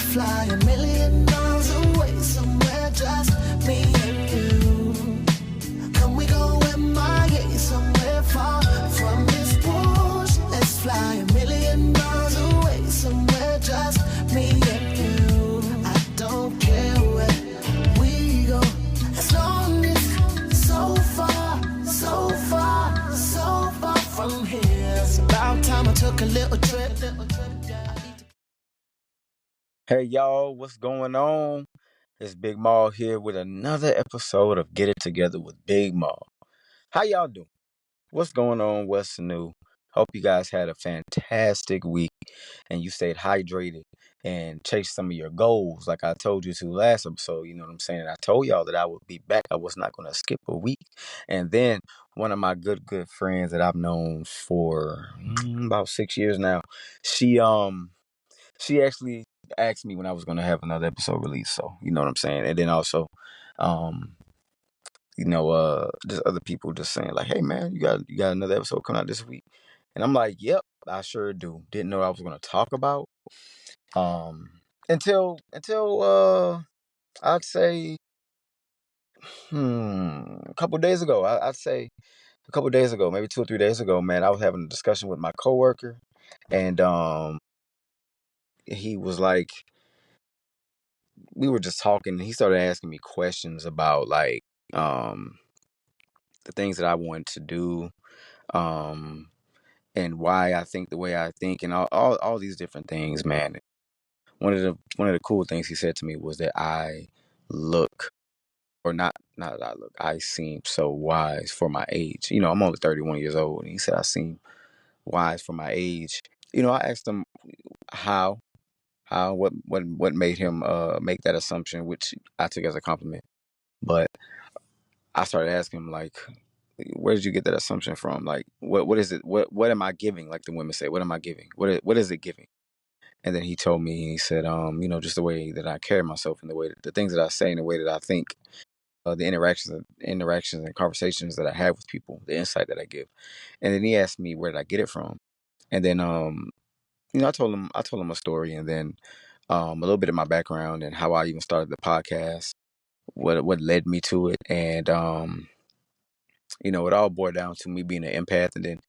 fly a million miles away somewhere, just me and you. Can we go MIA somewhere far from this bush? Let's fly a million miles away somewhere, just me and you. I don't care where we go, as long as it's so far, so far, so far from here. It's about time I took a little trip. Hey y'all, what's going on? It's Big Maul here with another episode of Get It Together with Big Maul. How y'all doing? What's going on? What's new? Hope you guys had a fantastic week and you stayed hydrated and chased some of your goals like I told you to last episode. You know what I'm saying? I told y'all that I would be back. I was not going to skip a week. And then one of my good friends that I've known for about 6 years now, she actually asked me when I was going to have another episode released. So, you know what I'm saying? And then also, just other people just saying like, hey man, you got another episode coming out this week. And I'm like, yep, I sure do. Didn't know I was going to talk about, until I'd say, a couple days ago, I'd say a couple days ago, maybe 2 or 3 days ago, man, I was having a discussion with my coworker and, he was like, we were just talking and he started asking me questions about like the things that I wanted to do, and why I think the way I think and all these different things, man. One of the cool things he said to me was that I look, or not that I look, I seem so wise for my age. You know, I'm only 31 years old and he said I seem wise for my age. You know, I asked him how what made him make that assumption, which I took as a compliment. But I started asking him like, where did you get that assumption from? Like, what is it? What am I giving? Like the women say, what am I giving? What is it giving? And then he told me, he said, just the way that I carry myself and the things that I say and the way that I think, the interactions and conversations that I have with people, the insight that I give. And then he asked me where did I get it from? And then, I told him a story, and then a little bit of my background and how I even started the podcast, what led me to it, and it all boiled down to me being an empath. And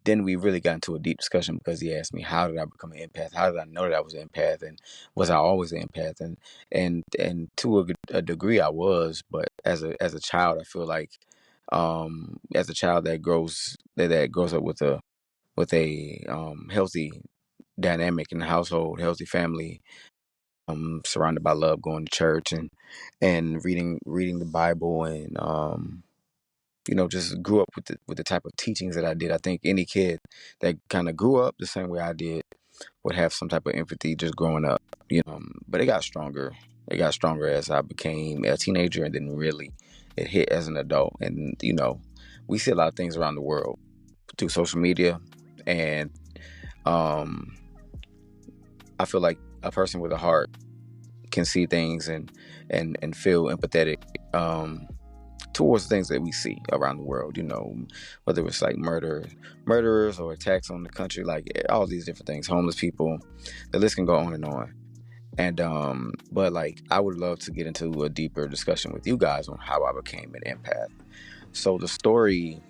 then we really got into a deep discussion because he asked me, how did I become an empath? How did I know that I was an empath? And was I always an empath? And to a degree I was, but as a child, I feel like, as a child that grows up with a healthy dynamic in the household, healthy family, surrounded by love, going to church and reading the Bible, and just grew up with the type of teachings that I did. I think any kid that kind of grew up the same way I did would have some type of empathy just growing up. But it got stronger. It got stronger as I became a teenager, and then really it hit as an adult. And we see a lot of things around the world through social media, and I feel like a person with a heart can see things and feel empathetic, towards things that we see around the world, whether it's like murderers or attacks on the country, like all these different things, homeless people, the list can go on and on. And but like I would love to get into a deeper discussion with you guys on how I became an empath. So the story,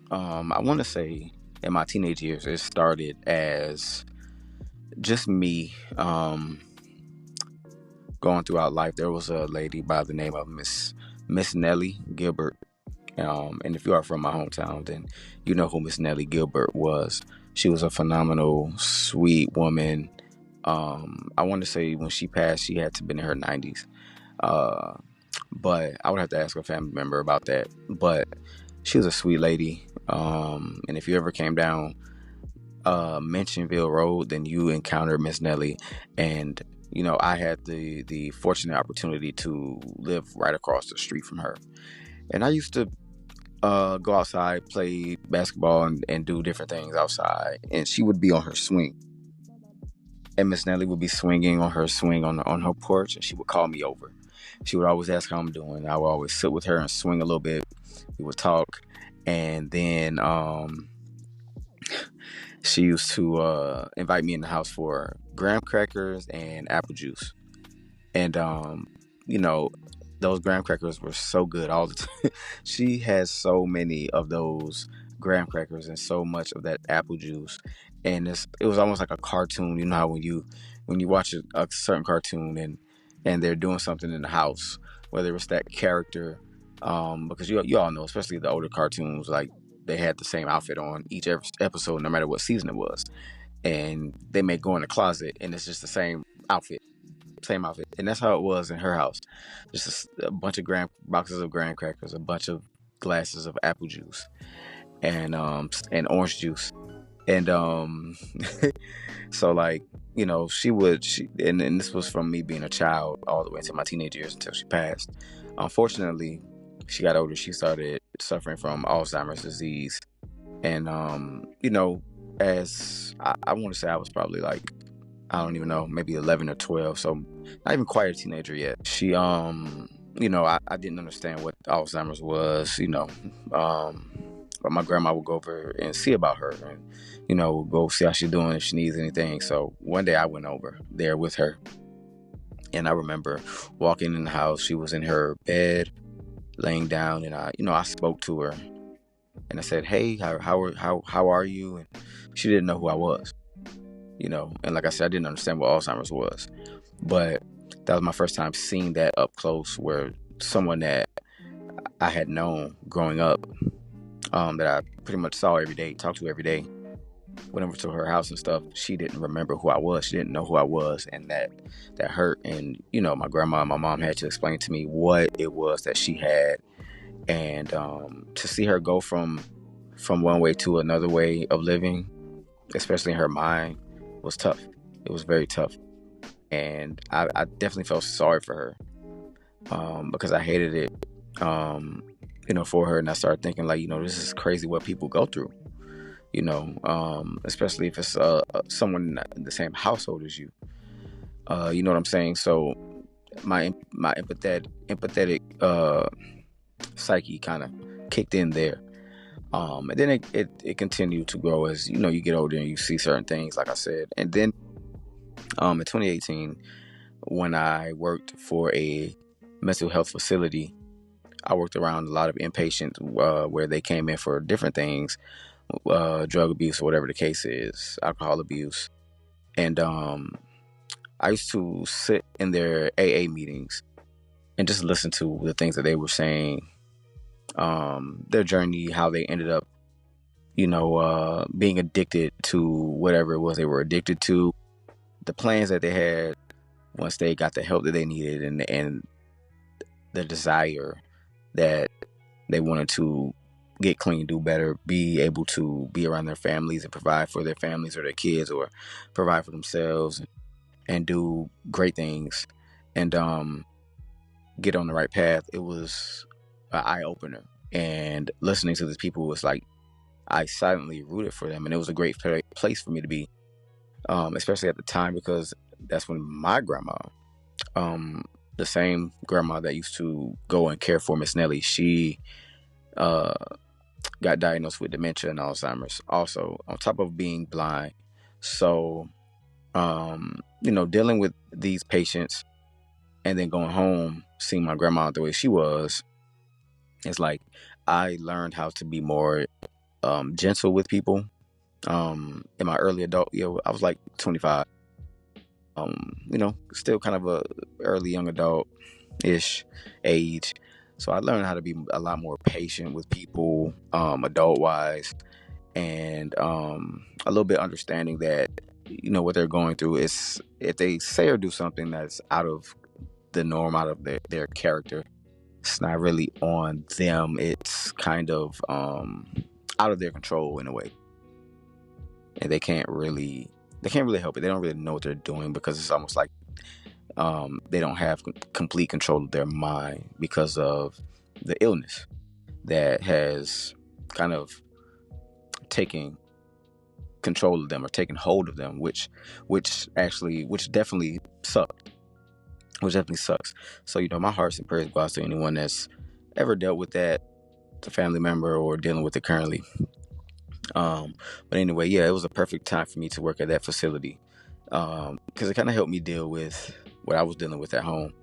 I want to say in my teenage years, it started as just me going throughout life. There was a lady by the name of Miss Nellie Gilbert. And if you are from my hometown, then you know who Miss Nellie Gilbert was. She was a phenomenal, sweet woman. I want to say when she passed, she had to been in her 90s. But I would have to ask a family member about that. But she was a sweet lady. And if you ever came down Mentionville Road, then you encountered Miss Nellie. And I had the fortunate opportunity to live right across the street from her. And I used to go outside, play basketball, and do different things outside. And she would be on her swing. And Miss Nellie would be swinging on her swing on her porch, and she would call me over. She would always ask how I'm doing. I would always sit with her and swing a little bit. We would talk. And then She used to invite me in the house for graham crackers and apple juice. And you know, those graham crackers were so good all the time. She has so many of those graham crackers and so much of that apple juice. And it was almost like a cartoon. You know how when you watch a certain cartoon and they're doing something in the house, whether it's that character, because you all know, especially the older cartoons, like they had the same outfit on each episode, no matter what season it was, and they may go in the closet and it's just the same outfit, and that's how it was in her house. Just a bunch of boxes of graham crackers, a bunch of glasses of apple juice, and orange juice, and so like and this was from me being a child all the way into my teenage years until she passed. Unfortunately, she got older. She started suffering from Alzheimer's disease, and as I want to say, I was probably like, I don't even know, maybe 11 or 12, so not even quite a teenager yet. She, I didn't understand what Alzheimer's was, but my grandma would go over and see about her and, go see how she's doing, if she needs anything. So one day I went over there with her, and I remember walking in the house. She was in her bed, laying down, and I spoke to her, and I said, "Hey, how are you?" And she didn't know who I was. And like I said, I didn't understand what Alzheimer's was, but that was my first time seeing that up close, where someone that I had known growing up, that I pretty much saw every day, talked to every day, went over to her house and stuff. She didn't remember who I was. She didn't know who I was, and that hurt. And my grandma and my mom had to explain to me what it was that she had, and to see her go from one way to another way of living, especially in her mind, was tough. It was very tough. And I definitely felt sorry for her, because I hated it, for her. And I started thinking, like, this is crazy what people go through, especially if it's someone in the same household as you. You know what I'm saying? So my empathetic psyche kind of kicked in there. And then it continued to grow as you get older and you see certain things, like I said. And then in 2018, when I worked for a mental health facility, I worked around a lot of inpatients, where they came in for different things, drug abuse or whatever the case is, alcohol abuse. And I used to sit in their AA meetings and just listen to the things that they were saying, their journey, how they ended up, being addicted to whatever it was they were addicted to, the plans that they had once they got the help that they needed, and the desire that they wanted to get clean, do better, be able to be around their families and provide for their families or their kids, or provide for themselves and do great things, and get on the right path. It was an eye opener, and listening to these people was like, I silently rooted for them, and it was a great place for me to be, especially at the time, because that's when my grandma, the same grandma that used to go and care for Miss Nellie, she got diagnosed with dementia and Alzheimer's, also on top of being blind. So, dealing with these patients and then going home, seeing my grandma the way she was, it's like I learned how to be more gentle with people. In my early adult, I was like 25. Still kind of a early young adult ish age. So I learned how to be a lot more patient with people, adult wise, and a little bit understanding that what they're going through is, if they say or do something that's out of the norm, out of their character, it's not really on them. It's kind of out of their control in a way, and they can't really help it. They don't really know what they're doing, because it's almost like they don't have complete control of their mind because of the illness that has kind of taken control of them, or taken hold of them, which definitely sucked. Which definitely sucks. So, my hearts and prayers go out to anyone that's ever dealt with that, a family member, or dealing with it currently. Um, but anyway, yeah, it was a perfect time for me to work at that facility, because it kind of helped me deal with what I was dealing with at home.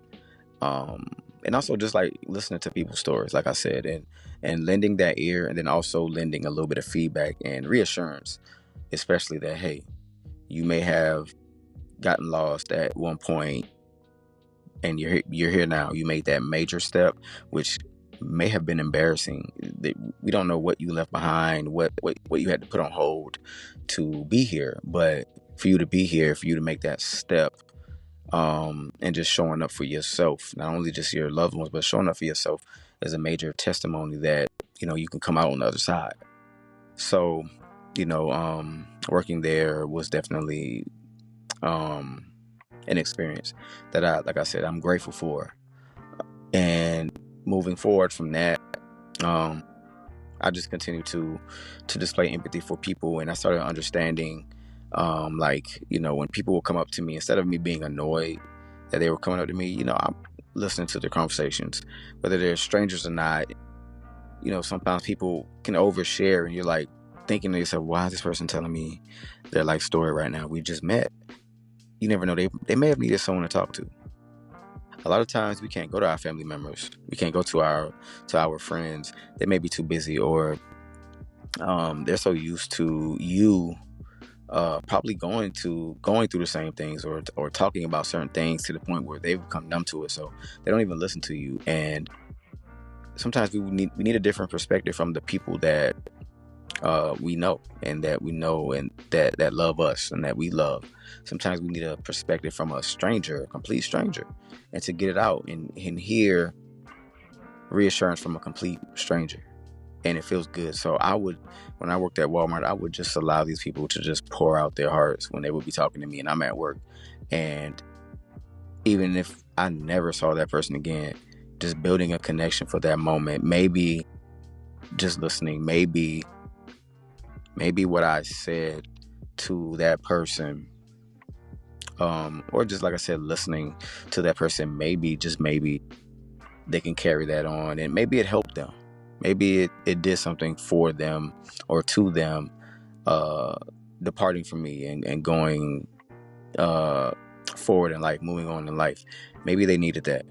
Um, and also just like listening to people's stories, like I said, and lending that ear, and then also lending a little bit of feedback and reassurance, especially that, hey, you may have gotten lost at one point, and you're here now. You made that major step, which may have been embarrassing. We don't know what you left behind, what you had to put on hold to be here, but for you to be here, for you to make that step, and just showing up for yourself, not only just your loved ones, but showing up for yourself is a major testimony that, you can come out on the other side. So, working there was definitely um, an experience that like I said, I'm grateful for. And moving forward from that, um, I just continue to display empathy for people, and I started understanding, like, when people will come up to me, instead of me being annoyed that they were coming up to me, I'm listening to their conversations, whether they're strangers or not. Sometimes people can overshare, and you're like thinking to yourself, why is this person telling me their life story right now? We just met. You never know, they may have needed someone to talk to. A lot of times we can't go to our family members, we can't go to our friends. They may be too busy, or they're so used to you probably going through the same things, or talking about certain things to the point where they become numb to it, so they don't even listen to you. And sometimes we need a different perspective from the people that we know and that love us and that we love. Sometimes we need a perspective from a stranger, a complete stranger, and to get it out and hear reassurance from a complete stranger, and it feels good. So when I worked at Walmart, I would just allow these people to just pour out their hearts when they would be talking to me, and I'm at work. And even if I never saw that person again, just building a connection for that moment, maybe just listening, maybe what I said to that person, or just like I said, listening to that person, maybe, just maybe, they can carry that on, and maybe it helped them. Maybe it did something for them or to them, uh, departing from me and going uh, forward in life, moving on in life. Maybe they needed that.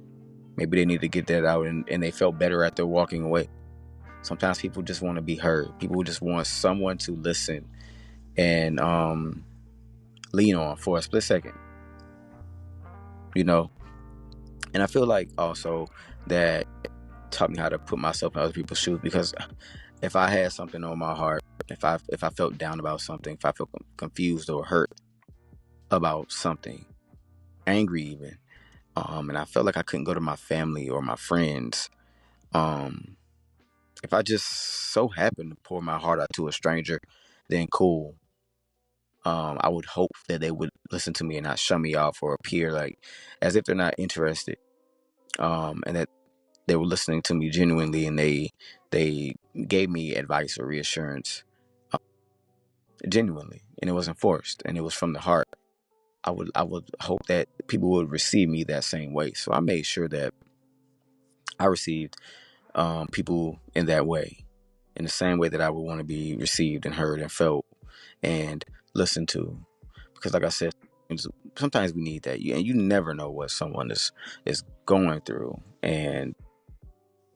Maybe they needed to get that out, and they felt better after walking away. Sometimes people just want to be heard. People just want someone to listen and lean on for a split second, you know. And I feel like also that taught me how to put myself in other people's shoes, because if I had something on my heart, if I felt down about something, if I felt confused or hurt about something, angry even, and I felt like I couldn't go to my family or my friends, um, if I just so happened to pour my heart out to a stranger, then cool. I would hope that they would listen to me and not shun me off or appear like as if they're not interested, and that they were listening to me genuinely, and they gave me advice or reassurance, uh, genuinely, and it wasn't forced, and it was from the heart. I would hope that people would receive me that same way. So I made sure that I received people in that way, in the same way that I would want to be received and heard and felt and listened to. Because, like I said, sometimes we need that. And you never know what someone is going through, and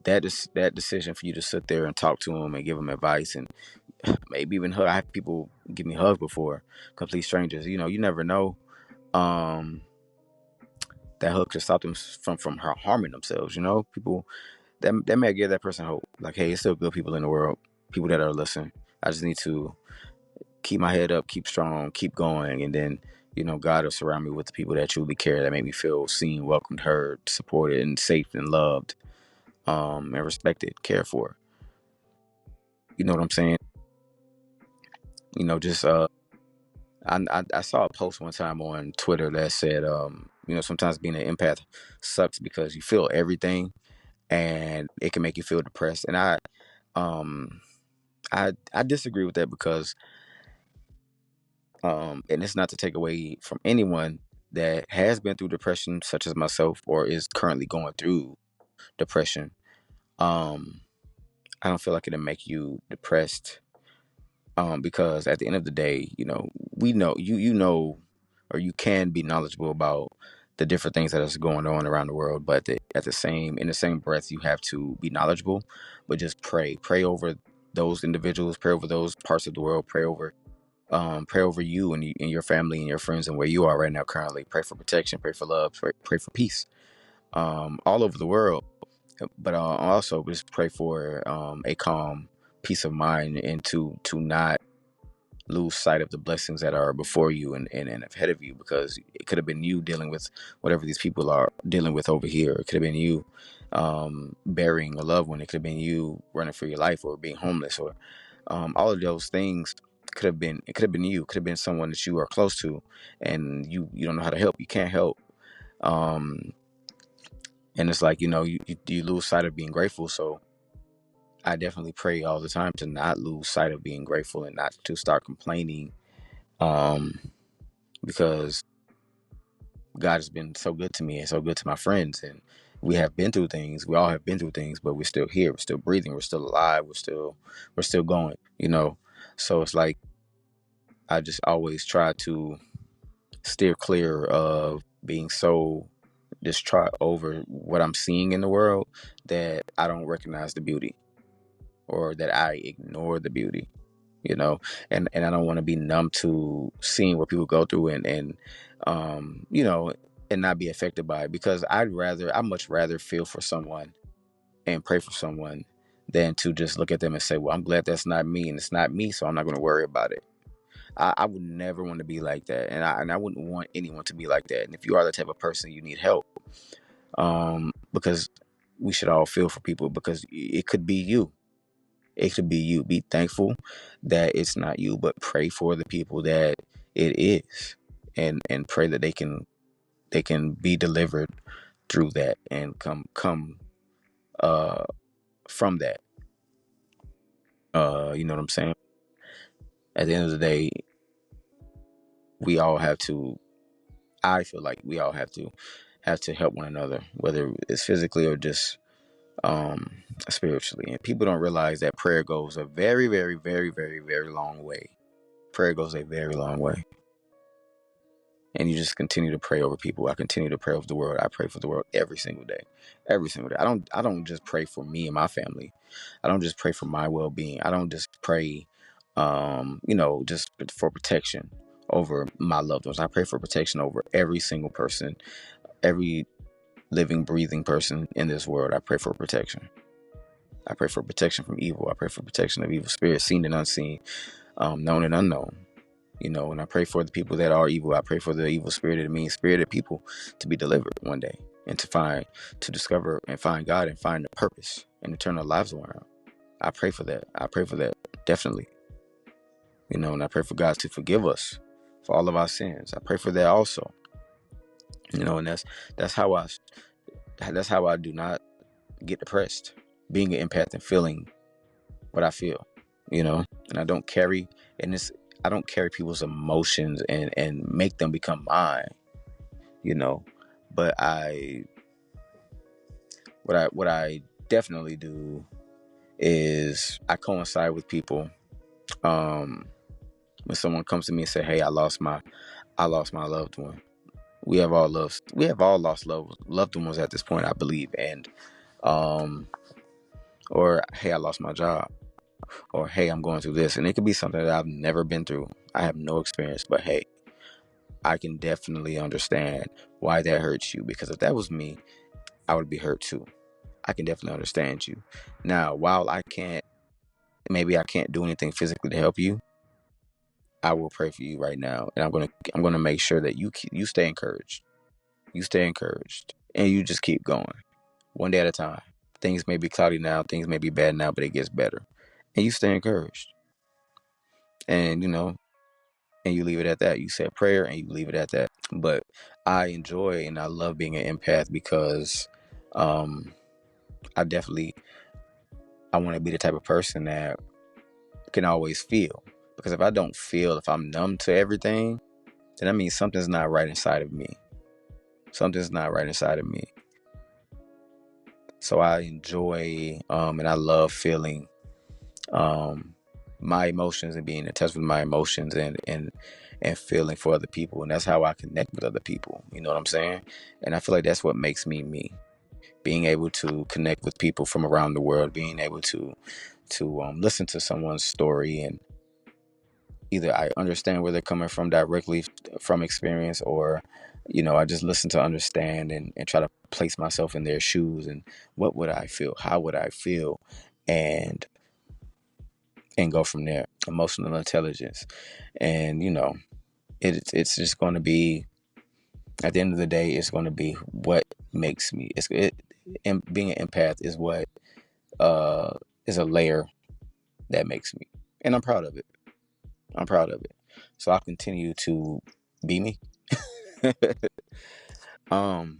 that decision for you to sit there and talk to them and give them advice, and maybe even hug. I have people give me hugs before, complete strangers. You never know. Um, that hug could stop them from harming themselves. People that may give that person hope. Like, hey, it's still good people in the world, people that are listening. I just need to keep my head up, keep strong, keep going, and then God will surround me with the people that truly care, that make me feel seen, welcomed, heard, supported, and safe and loved, and respected, cared for. You know what I'm saying? Just I saw a post one time on Twitter that said, sometimes being an empath sucks because you feel everything, and it can make you feel depressed. And um I disagree with that, because and it's not to take away from anyone that has been through depression, such as myself, or is currently going through depression. um I don't feel like it'll make you depressed, Because at the end of the day, we know you know, or you can be knowledgeable about the different things that is going on around the world, but in the same breath, you have to be knowledgeable, but just pray over those individuals, pray over those parts of the world, pray over you and your family and your friends and where you are right now currently. Pray for protection, pray for love, pray for peace, all over the world. But also just pray for a calm peace of mind, and to not lose sight of the blessings that are before you and ahead of you, because it could have been you dealing with whatever these people are dealing with over here. It could have been you burying a loved one. It could have been you running for your life, or being homeless, or all of those things it could have been you. It could have been someone that you are close to, and you don't know how to help. You can't help. um and it's like, you lose sight of being grateful. So I definitely pray all the time to not lose sight of being grateful, and not to start complaining, um because God has been so good to me and so good to my friends, and we have been through things. We all have been through things, but we're still here. We're still breathing. We're still alive. We're still going. So it's like, I just always try to steer clear of being so distraught over what I'm seeing in the world, that I don't recognize the beauty, or that I ignore the beauty. you know and I don't want to be numb to seeing what people go through, and um you know and not be affected by it, because I much rather feel for someone and pray for someone than to just look at them and say, well, I'm glad that's not me, and it's not me, so I'm not going to worry about it. I would never want to be like that, and I wouldn't want anyone to be like that. And if you are the type of person, you need help, because we should all feel for people, because it could be you. It could be you. Be thankful that it's not you, but pray for the people that it is, and pray that they can be delivered through that, and come uh from that. You know what I'm saying? At the end of the day, we all have to. I feel like we all have to help one another, whether it's physically or just spiritually. And people don't realize that prayer goes a very, very, very, very, very long way. Prayer goes a very long way. And you just continue to pray over people. I continue to pray over the world. I pray for the world every single day. Every single day. I don't just pray for me and my family. I don't just pray for my well-being. I don't just pray just for protection over my loved ones. I pray for protection over every single person, every living, breathing person in this world. I pray for protection. I pray for protection from evil. I pray for protection of evil spirits, seen and unseen, known and unknown. And I pray for the people that are evil. I pray for the evil spirited, mean spirited people to be delivered one day, and to discover and find God, and find the purpose, and to turn their lives around. I pray for that. I pray for that, definitely. And I pray for God to forgive us for all of our sins. I pray for that also. And that's how I do not get depressed. Being an empath and feeling what I feel, and I don't carry people's emotions and make them become mine, but what I definitely do is I coincide with people. When someone comes to me and say, hey, I lost my loved one. We have all lost loved ones at this point, I believe. And or hey, I lost my job, or hey, I'm going through this. And it could be something that I've never been through. I have no experience, but hey, I can definitely understand why that hurts you, because if that was me, I would be hurt too. I can definitely understand you. Now, while maybe I can't do anything physically to help you, I will pray for you right now, and I'm gonna make sure that you stay encouraged. You stay encouraged, and you just keep going, one day at a time. Things may be cloudy now, things may be bad now, but it gets better, and you stay encouraged, and and you leave it at that. You say a prayer, and you leave it at that. But I enjoy and I love being an empath, because um, I want to be the type of person that can always feel. Because if I don't feel, if I'm numb to everything, then that means something's not right inside of me. Something's not right inside of me. So I enjoy and I love feeling my emotions and being in touch with my emotions and feeling for other people, and that's how I connect with other people. You know what I'm saying? And I feel like that's what makes me me. Being able to connect with people from around the world, being able to listen to someone's story, and either I understand where they're coming from directly from experience, or I just listen to understand and try to place myself in their shoes, and what would I feel, how would I feel, and go from there. Emotional intelligence. And it's just going to be, at the end of the day, it's going to be what makes me, and being an empath is what uh is a layer that makes me, and I'm proud of it. So I'll continue to be me. um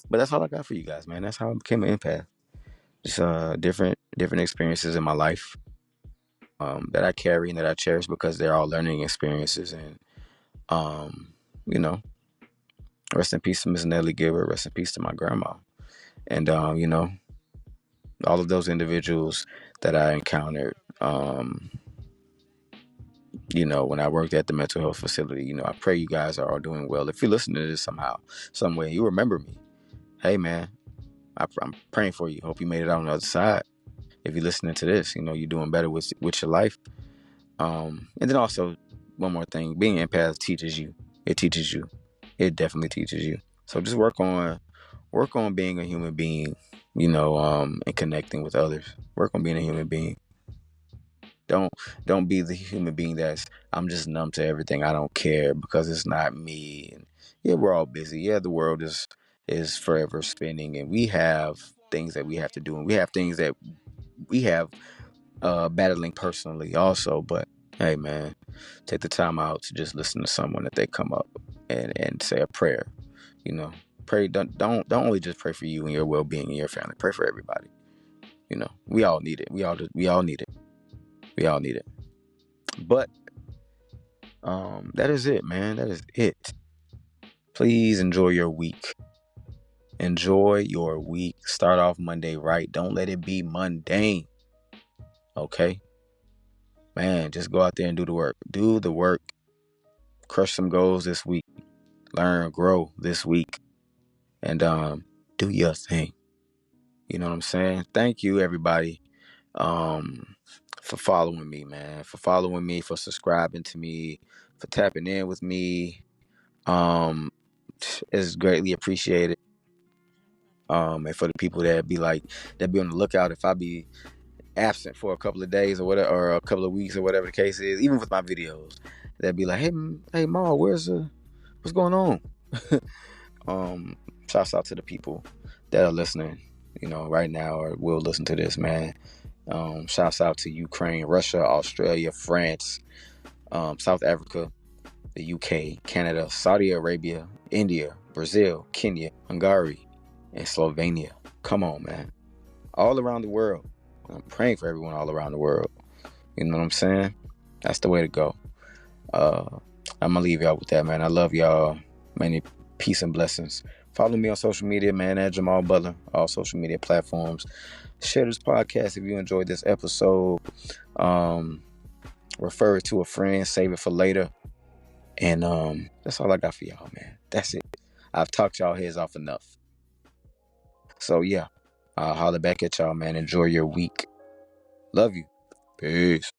but that's all I got for you guys, man. That's how I became an empath. Just different experiences in my life, that I carry and that I cherish, because they're all learning experiences. And um you know rest in peace to Miss Nellie Gilbert, rest in peace to my grandma. And all of those individuals that I encountered, when I worked at the mental health facility. I pray you guys are all doing well. If you listen to this somehow, some way, you remember me. Hey, man, I'm praying for you. Hope you made it out on the other side. If you're listening to this, you're doing better with your life. And then also, one more thing: being an empath teaches you. It teaches you. It definitely teaches you. So just work on being a human being. And connecting with others. Work on being a human being. Don't don't be the human being that's, I'm just numb to everything. I don't care because it's not me. And yeah, we're all busy. Yeah, the world is forever spinning, and we have things that we have to do, and we have things that we have battling personally also. But hey, man, take the time out to just listen to someone that they come up and say a prayer. Pray. Don't only just pray for you and your well being and your family. Pray for everybody. We all need it. We all need it. We all need it. But that is it, man. That is it. Please enjoy your week. Enjoy your week. Start off Monday right. Don't let it be mundane. Okay? Man, just go out there and do the work. Do the work. Crush some goals this week. Learn, grow this week. And do your thing. You know what I'm saying? Thank you, everybody, for following me, man. For following me, for subscribing to me, for tapping in with me. It's greatly appreciated. And for the people that be on the lookout if I be absent for a couple of days or whatever, or a couple of weeks or whatever the case is, even with my videos, they'd be like, hey, Ma, what's going on? Shouts out to the people that are listening, right now, or will listen to this, man. Shouts out to Ukraine, Russia, Australia, France, South Africa, the UK, Canada, Saudi Arabia, India, Brazil, Kenya, Hungary, and Slovenia. Come on, man. All around the world. I'm praying for everyone all around the world. You know what I'm saying? That's the way to go. I'm going to leave y'all with that, man. I love y'all. Many peace and blessings. Follow me on social media, man, at Jamal Butler, all social media platforms. Share this podcast if you enjoyed this episode. Refer it to a friend. Save it for later. And that's all I got for y'all, man. That's it. I've talked y'all heads off enough. So yeah, I'll holler back at y'all, man. Enjoy your week. Love you. Peace.